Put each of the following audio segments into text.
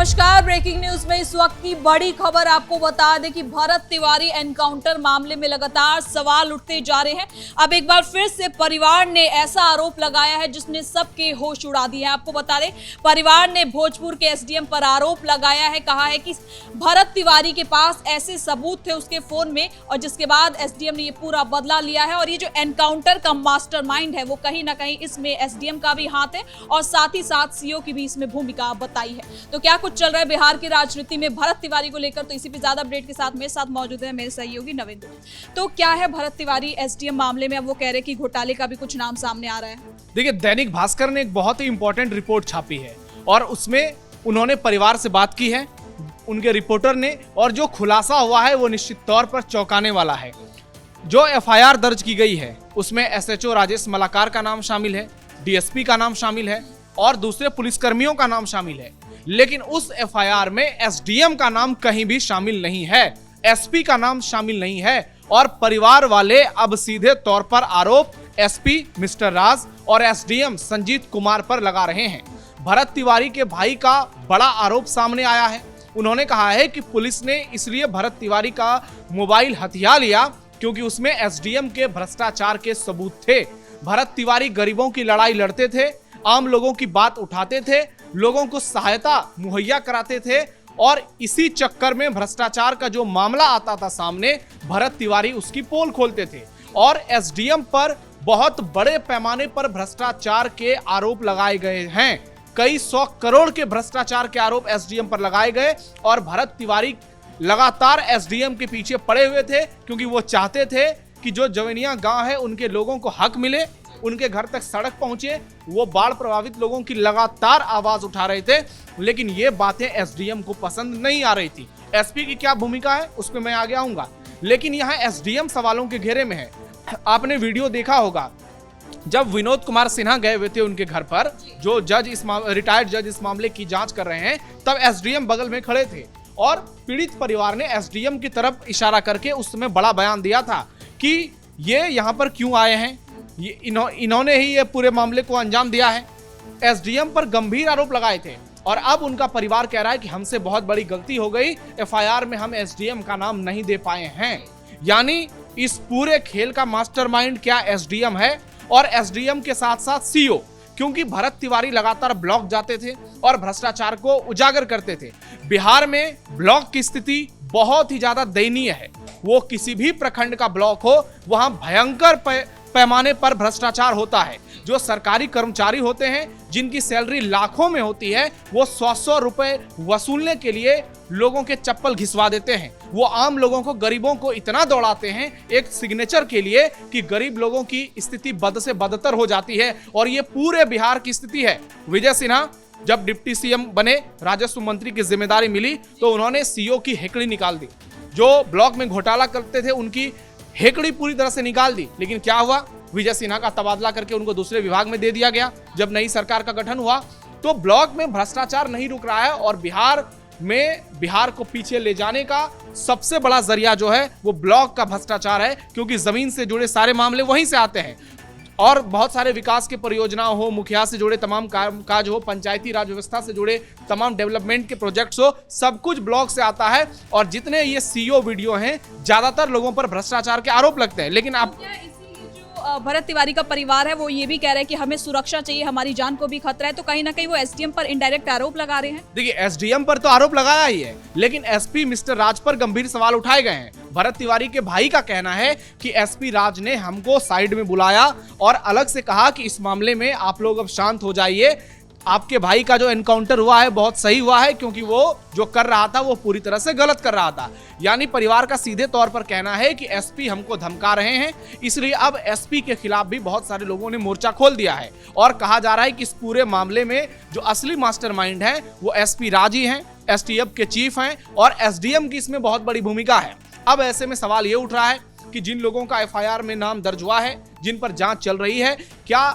नमस्कार। Breaking news में इस वक्त की बड़ी खबर आपको बता दें कि भरत तिवारी एनकाउंटर मामले में लगातार सवाल उठते जा रहे हैं। अब एक बार फिर से परिवार ने ऐसा आरोप लगाया है जिसने सबके होश उड़ा दिए हैं। आपको बता दें, परिवार ने भोजपुर के एसडीएम पर आरोप लगाया है, कहा है कि भरत तिवारी के पास ऐसे सबूत थे उसके फोन में, और जिसके बाद एसडीएम ने ये पूरा बदला लिया है। और ये जो एनकाउंटर का मास्टरमाइंड है वो कहीं ना कहीं इसमें एसडीएम का भी हाथ है और साथ ही साथ सीओ की भी इसमें भूमिका बताई है। तो क्या कुछ चल रहा है बिहार की राजनीति में भरत तिवारी को लेकर, तो इसी पे ज्यादा अपडेट के साथ मेरे साथ मौजूद है मेरे सहयोगी नविंदु। तो क्या है भरत तिवारी एसडीएम मामले में? अब वो कह रहे कि घोटाले का भी कुछ नाम सामने आ रहा है। देखिए, दैनिक भास्कर ने एक बहुत ही इंपॉर्टेंट रिपोर्ट छापी है और उसमें उन्होंने परिवार से बात की है, उनके रिपोर्टर ने, और जो खुलासा हुआ है वो निश्चित तौर पर चौंकाने वाला है। जो एफआईआर दर्ज की गई है उसमें एसएचओ राजेश मलाकार का नाम शामिल है, डीएसपी का नाम शामिल है और दूसरे पुलिसकर्मियों का नाम शामिल है, लेकिन उस एफआईआर में एसडीएम का नाम कहीं भी शामिल नहीं है, एसपी का नाम शामिल नहीं है। और परिवार वाले अब सीधे तौर पर आरोप एसपी मिस्टर राज और एसडीएम संजीत कुमार पर लगा रहे हैं। भरत तिवारी के भाई का बड़ा आरोप सामने आया है। उन्होंने कहा है कि पुलिस ने इसलिए भरत तिवारी का मोबाइल हथिया लिया क्योंकि उसमें एसडीएम के भ्रष्टाचार के सबूत थे। भरत तिवारी गरीबों की लड़ाई लड़ते थे, आम लोगों की बात उठाते थे, लोगों को सहायता मुहैया कराते थे, और इसी चक्कर में भ्रष्टाचार का जो मामला आता था सामने, भरत तिवारी उसकी पोल खोलते थे और एसडीएम पर बहुत बड़े पैमाने पर भ्रष्टाचार के आरोप लगाए गए हैं। कई 100 करोड़ के भ्रष्टाचार के आरोप एसडीएम पर लगाए गए और भरत तिवारी लगातार एसडीएम के पीछे पड़े हुए थे क्योंकि वो चाहते थे कि जो जवेनिया गांव है उनके लोगों को हक मिले, उनके घर तक सड़क पहुंचे। वो बाढ़ प्रभावित लोगों की लगातार आवाज उठा रहे थे, लेकिन ये बातें एसडीएम को पसंद नहीं आ रही थी। एसपी की क्या भूमिका है उस पर मैं आगे आऊंगा, लेकिन यहाँ एसडीएम सवालों के घेरे में है। आपने वीडियो देखा होगा जब विनोद कुमार सिन्हा गए हुए थे उनके घर पर, जो जज रिटायर्ड जज इस मामले की जांच कर रहे हैं, तब एसडीएम बगल में खड़े थे और पीड़ित परिवार ने एसडीएम की तरफ इशारा करके उस समय बड़ा बयान दिया था कि ये यहाँ पर क्यों आए हैं, इन्होंने ही ये पूरे मामले को अंजाम दिया है। एसडीएम पर गंभीर आरोप लगाए थे और अब उनका परिवार कह रहा है कि हमसे बहुत बड़ी गलती हो गई, एफआईआर में हम एसडीएम का नाम नहीं दे पाए हैं। यानी इस पूरे खेल का मास्टरमाइंड क्या एसडीएम है और एसडीएम के साथ साथ सीओ, क्योंकि भरत तिवारी लगातार ब्लॉक जाते थे और भ्रष्टाचार को उजागर करते थे। बिहार में ब्लॉक की स्थिति बहुत ही ज्यादा दयनीय है। वो किसी भी प्रखंड का ब्लॉक हो, वहां भयंकर पैमाने पर भ्रष्टाचार होता है। जो सरकारी कर्मचारी होते हैं जिनकी सैलरी लाखों में होती है, वो 100-100 रुपए वसूलने के लिए लोगों के चप्पल घिसवा देते हैं। वो आम लोगों को, गरीबों को इतना दौड़ाते हैं एक सिग्नेचर के लिए कि गरीब लोगों की स्थिति बद से बदतर हो जाती है। और ये पूरे बिहार की स्थिति है। विजय सिन्हा जब डिप्टी सीएम बने, राजस्व मंत्री की जिम्मेदारी मिली, तो उन्होंने सीओ की हेकड़ी निकाल दी। जो ब्लॉक में घोटाला करते थे उनकी हेकड़ी पूरी तरह से निकाल दी। लेकिन क्या हुआ, विजय सिन्हा का तबादला करके उनको दूसरे विभाग में दे दिया गया। जब नई सरकार का गठन हुआ तो ब्लॉक में भ्रष्टाचार नहीं रुक रहा है और बिहार को पीछे ले जाने का सबसे बड़ा जरिया जो है वो ब्लॉक का भ्रष्टाचार है, क्योंकि जमीन से जुड़े सारे मामले वहीं से आते हैं। और बहुत सारे विकास के परियोजना हो, मुखिया से जुड़े तमाम काज हो, पंचायती राज व्यवस्था से जुड़े तमाम डेवलपमेंट के प्रोजेक्ट्स हो, सब कुछ ब्लॉक से आता है। और जितने ये सीओ वीडियो हैं, ज्यादातर लोगों पर भ्रष्टाचार के आरोप लगते हैं। लेकिन आप भरत तिवारी का परिवार है वो ये भी कह रहा है कि हमें सुरक्षा चाहिए, हमारी जान को भी खतरा है, तो कहीं ना कहीं वो एसडीएम पर इनडायरेक्ट आरोप लगा रहे हैं। देखिए, एसडीएम पर तो आरोप लगाया ही है, लेकिन एसपी मिस्टर राज पर गंभीर सवाल उठाए गए हैं। भरत तिवारी के भाई का कहना है कि एसपी राज ने हमको साइड में बुलाया और अलग से कहा कि इस मामले में आप लोग अब शांत हो जाइए। आपके भाई का जो एनकाउंटर हुआ है बहुत सही हुआ है, क्योंकि वो जो कर रहा था वो पूरी तरह से गलत कर रहा था। यानी परिवार का सीधे तौर पर कहना है कि एसपी हमको धमका रहे हैं, इसलिए अब एसपी के खिलाफ भी बहुत सारे लोगों ने मोर्चा खोल दिया है। और कहा जा रहा है कि इस पूरे मामले में जो असली मास्टरमाइंड है वो एसपी राज ही हैं, एसटीएफ के चीफ हैं, और एसडीएम की इसमें बहुत बड़ी भूमिका है। अब ऐसे में सवाल ये उठ रहा है कि जिन लोगों का एफआईआर में नाम दर्ज हुआ है, जिन पर जांच चल रही है, क्या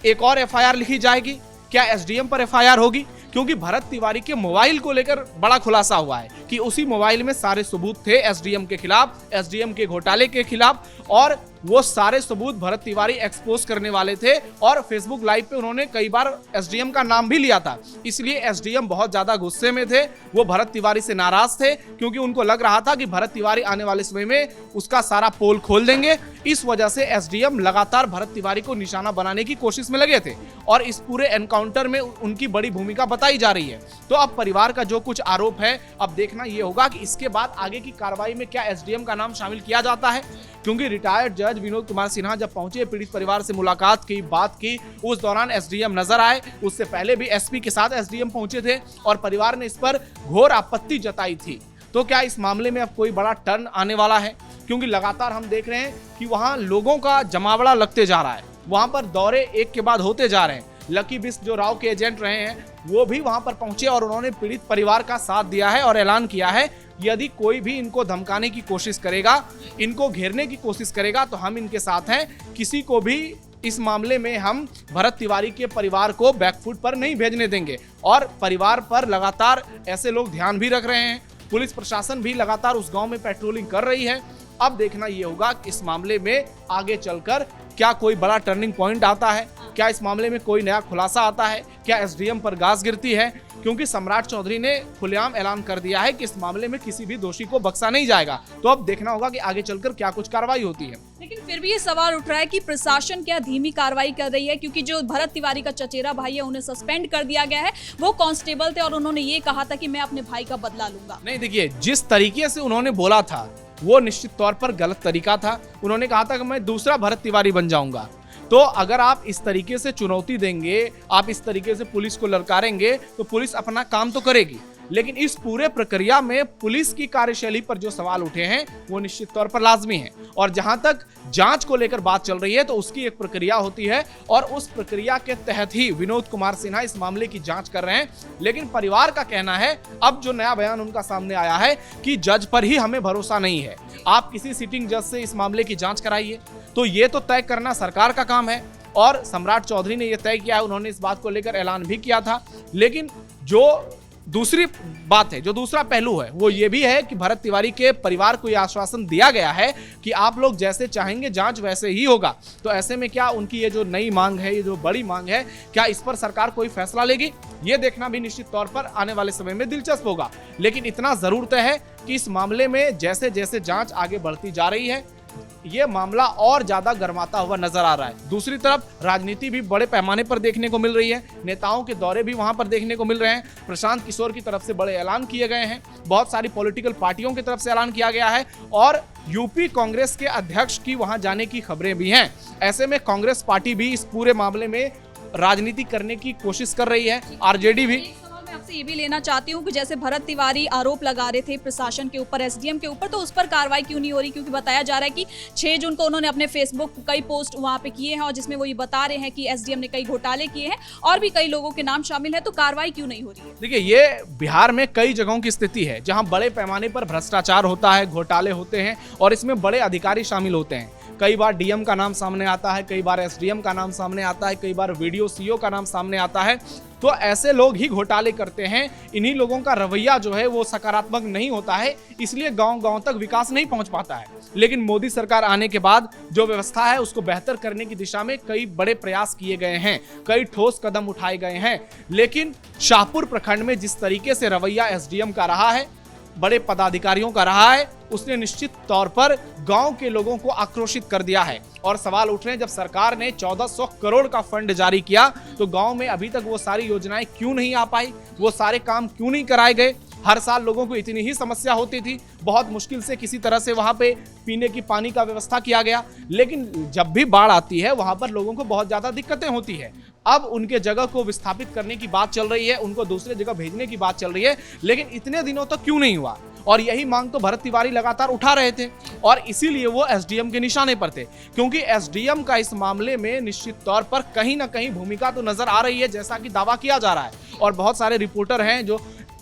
एक और एफआईआर लिखी जाएगी? क्या एसडीएम पर एफआईआर होगी? क्योंकि भरत तिवारी के मोबाइल को लेकर बड़ा खुलासा हुआ है कि उसी मोबाइल में सारे सबूत थे एसडीएम के खिलाफ, एसडीएम के घोटाले के खिलाफ। और वो सारे सबूत भरत तिवारी एक्सपोज करने वाले थे और फेसबुक लाइव पे उन्होंने कई बार एसडीएम का नाम भी लिया था। इसलिए एसडीएम बहुत ज्यादा गुस्से में थे, वो भरत तिवारी से नाराज थे क्योंकि उनको लग रहा था कि भरत तिवारी आने वाले समय में उसका सारा पोल खोल देंगे। इस वजह से एसडीएम लगातार भरत तिवारी को निशाना बनाने की कोशिश में लगे थे और इस पूरे एनकाउंटर में उनकी बड़ी भूमिका बताई जा रही है। तो अब परिवार का जो कुछ आरोप है, अब देखना यह होगा कि इसके बाद आगे की कार्रवाई में क्या एसडीएम का नाम शामिल किया जाता है, क्योंकि रिटायर्ड जज विनोद कुमार सिन्हा जब पहुंचे, पीड़ित परिवार से मुलाकात की, बात की, उस दौरान एसडीएम नजर आए। उससे पहले भी एसपी के साथ एसडीएम पहुंचे थे और परिवार ने इस पर घोर आपत्ति जताई थी। तो क्या इस मामले में अब कोई बड़ा टर्न आने वाला है, क्योंकि लगातार हम देख रहे हैं कि वहां लोगों का जमावड़ा लगते जा रहा है, वहां पर दौरे एक के बाद होते जा रहे हैं। लकी बिस्क जो राव के एजेंट रहे हैं वो भी वहां पर पहुंचे और उन्होंने पीड़ित परिवार का साथ दिया है और ऐलान किया है यदि कोई भी इनको धमकाने की कोशिश करेगा, इनको घेरने की कोशिश करेगा तो हम इनके साथ हैं। किसी को भी इस मामले में हम भरत तिवारी के परिवार को बैकफुट पर नहीं भेजने देंगे और परिवार पर लगातार ऐसे लोग ध्यान भी रख रहे हैं। पुलिस प्रशासन भी लगातार उस गांव में पेट्रोलिंग कर रही है। अब देखना ये होगा कि इस मामले में आगे चलकर क्या कोई बड़ा टर्निंग पॉइंट आता है, क्या इस मामले में कोई नया खुलासा आता है, क्या एसडीएम पर गाज गिरती है, क्योंकि सम्राट चौधरी ने खुलेआम ऐलान कर दिया है कि इस मामले में किसी भी दोषी को बख्शा नहीं जाएगा। तो अब देखना होगा कि आगे चलकर क्या कुछ कार्रवाई होती है। लेकिन फिर भी ये सवाल उठ रहा है कि प्रशासन क्या धीमी कार्रवाई कर रही है, क्योंकि जो भरत तिवारी का चचेरा भाई है उन्हें सस्पेंड कर दिया गया है। वो कांस्टेबल थे और उन्होंने ये कहा था कि मैं अपने भाई का बदला लूंगा। नहीं, देखिए, जिस तरीके से उन्होंने बोला था वो निश्चित तौर पर गलत तरीका था। उन्होंने कहा था कि मैं दूसरा भरत तिवारी बन जाऊंगा। तो अगर आप इस तरीके से चुनौती देंगे, आप इस तरीके से पुलिस को ललकारेंगे तो पुलिस अपना काम तो करेगी, लेकिन इस पूरे प्रक्रिया में पुलिस की कार्यशैली पर जो सवाल उठे हैं वो निश्चित तौर पर लाजमी है। और जहां तक जांच को लेकर बात चल रही है तो उसकी एक प्रक्रिया होती है और उस प्रक्रिया के तहत ही विनोद कुमार सिन्हा इस मामले की जांच कर रहे हैं। लेकिन परिवार का कहना है, अब जो नया बयान उनका सामने आया है कि जज पर ही हमें भरोसा नहीं है, आप किसी सिटिंग जज से इस मामले की जांच कराइए। तो ये तो तय करना सरकार का काम है और सम्राट चौधरी ने यह तय किया है, उन्होंने इस बात को लेकर ऐलान भी किया था। लेकिन जो दूसरी बात है, जो दूसरा पहलू है वो ये भी है कि भरत तिवारी के परिवार को यह आश्वासन दिया गया है कि आप लोग जैसे चाहेंगे जांच वैसे ही होगा। तो ऐसे में क्या उनकी ये जो नई मांग है, ये जो बड़ी मांग है, क्या इस पर सरकार कोई फैसला लेगी, ये देखना भी निश्चित तौर पर आने वाले समय में दिलचस्प होगा। लेकिन इतना जरूर तय है कि इस मामले में जैसे जैसे जांच आगे बढ़ती जा रही है ये मामला और ज्यादा गर्माता हुआ नजर आ रहा है। दूसरी तरफ राजनीति भी बड़े पैमाने पर देखने को मिल रही है, नेताओं के दौरे भी वहां पर देखने को मिल रहे हैं। प्रशांत किशोर की तरफ से बड़े ऐलान किए गए हैं, बहुत सारी पॉलिटिकल पार्टियों की तरफ से ऐलान किया गया है और यूपी कांग्रेस के अध्यक्ष की वहां जाने की खबरें भी हैं। ऐसे में कांग्रेस पार्टी भी इस पूरे मामले में राजनीति करने की कोशिश कर रही है, आरजेडी भी। मैं आपसे ये भी लेना चाहती हूँ कि जैसे भरत तिवारी आरोप लगा रहे थे प्रशासन के ऊपर, एसडीएम के ऊपर, तो उस पर कार्रवाई क्यों नहीं हो रही, क्योंकि बताया जा रहा है कि 6 जून को उन्होंने अपने फेसबुक कई पोस्ट वहां पे किए हैं और जिसमें वो ये बता रहे हैं कि एसडीएम ने कई घोटाले किए हैं और भी कई लोगों के नाम शामिल है। तो कार्रवाई क्यों नहीं हो रही है? देखिए, ये बिहार में कई जगहों की स्थिति है जहां बड़े पैमाने पर भ्रष्टाचार होता है, घोटाले होते हैं और इसमें बड़े अधिकारी शामिल होते हैं। कई बार डीएम का नाम सामने आता है, कई बार एसडीएम का नाम सामने आता है, कई बार वीडियो सीओ का नाम सामने आता है। तो ऐसे लोग ही घोटाले करते हैं। इन्हीं लोगों का रवैया जो है वो सकारात्मक नहीं होता है, इसलिए गांव-गांव तक विकास नहीं पहुंच पाता है। लेकिन मोदी सरकार आने के बाद जो व्यवस्था है उसको बेहतर करने की दिशा में कई बड़े प्रयास किए गए हैं, कई ठोस कदम उठाए गए हैं। लेकिन शाहपुर प्रखंड में जिस तरीके से रवैया एसडीएम का रहा है, बड़े पदाधिकारियों का रहा है, उसने निश्चित तौर पर गांव के लोगों को आक्रोशित कर दिया है। और सवाल उठ रहे हैं, जब सरकार ने 1400 करोड़ का फंड जारी किया तो गांव में अभी तक वो सारी योजनाएं क्यों नहीं आ पाई, वो सारे काम क्यों नहीं कराए गए। हर साल लोगों को इतनी ही समस्या होती थी, बहुत मुश्किल से किसी तरह से वहां पे पीने की पानी का व्यवस्था किया गया। लेकिन जब भी बाढ़ आती है वहां पर लोगों को बहुत ज्यादा दिक्कतें होती है। अब उनके जगह को विस्थापित करने की बात चल रही है, उनको दूसरे जगह भेजने की बात चल रही है, लेकिन इतने दिनों तक क्यों नहीं हुआ। और यही मांग तो भरत तिवारी लगातार उठा रहे थे और इसीलिए वो एसडीएम के निशाने पर थे, क्योंकि एसडीएम का इस मामले में निश्चित तौर पर कहीं ना कहीं भूमिका तो नजर आ रही है, जैसा कि दावा किया जा रहा है। और बहुत सारे रिपोर्टर हैं जो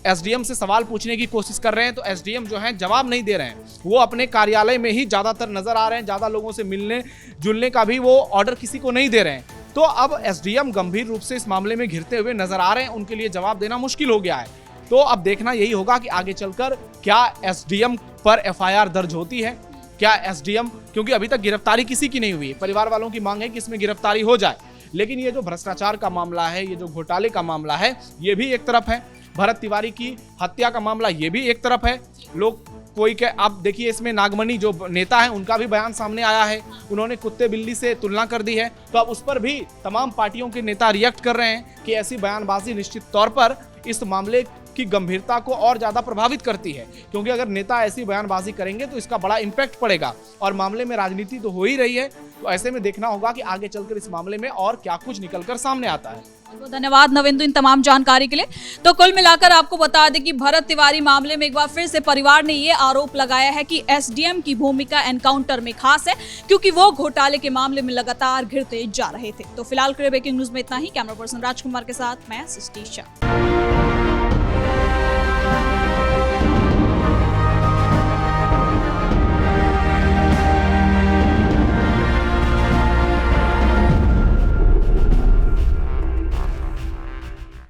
एसडीएम से सवाल पूछने की कोशिश कर रहे हैं, तो एसडीएम जो है जवाब नहीं दे रहे हैं। वो अपने कार्यालय में ही ज्यादातर नजर आ रहे हैं, ज्यादा लोगों से मिलने जुलने का भी वो ऑर्डर किसी को नहीं दे रहे हैं। तो अब एसडीएम गंभीर रूप से इस मामले में घिरते हुए नजर आ रहे हैं, उनके लिए जवाब देना मुश्किल हो गया है। तो अब देखना यही होगा कि आगे चलकर क्या एसडीएम पर एफआईआर दर्ज होती है, क्या एसडीएम, क्योंकि अभी तक गिरफ्तारी किसी की नहीं हुई है, परिवार वालों की मांग है कि इसमें गिरफ्तारी हो जाए, लेकिन ये जो भ्रष्टाचार का मामला है, ये जो घोटाले का मामला है, ये भी एक तरफ है, भरत तिवारी की हत्या का मामला ये भी एक तरफ है। लोग कोई के, आप देखिए इसमें नागमणि जो नेता है उनका भी बयान सामने आया है, उन्होंने कुत्ते बिल्ली से तुलना कर दी है, तो अब उस पर भी तमाम पार्टियों के नेता रिएक्ट कर रहे हैं कि ऐसी बयानबाजी निश्चित तौर पर इस मामले की गंभीरता को और ज्यादा प्रभावित करती है, क्योंकि अगर नेता ऐसी बयानबाजी करेंगे तो इसका बड़ा इंपैक्ट पड़ेगा और मामले में राजनीति तो हो ही रही है, तो ऐसे में देखना होगा कि आगे चलकर इस मामले में और क्या कुछ निकलकर सामने आता है। बहुत धन्यवाद नवेंदु इन तमाम जानकारी के लिए। तो कुल मिलाकर आपको बता दें कि भरत तिवारी मामले में एक बार फिर से परिवार ने ये आरोप लगाया है कि एसडीएम की भूमिका एनकाउंटर में खास है, क्योंकि वो घोटाले के मामले में लगातार घिरते जा रहे थे। तो फिलहाल के लिए ब्रेकिंग न्यूज में इतना ही। कैमरा पर्सन राजकुमार के साथ मैं सृष्टि शाह।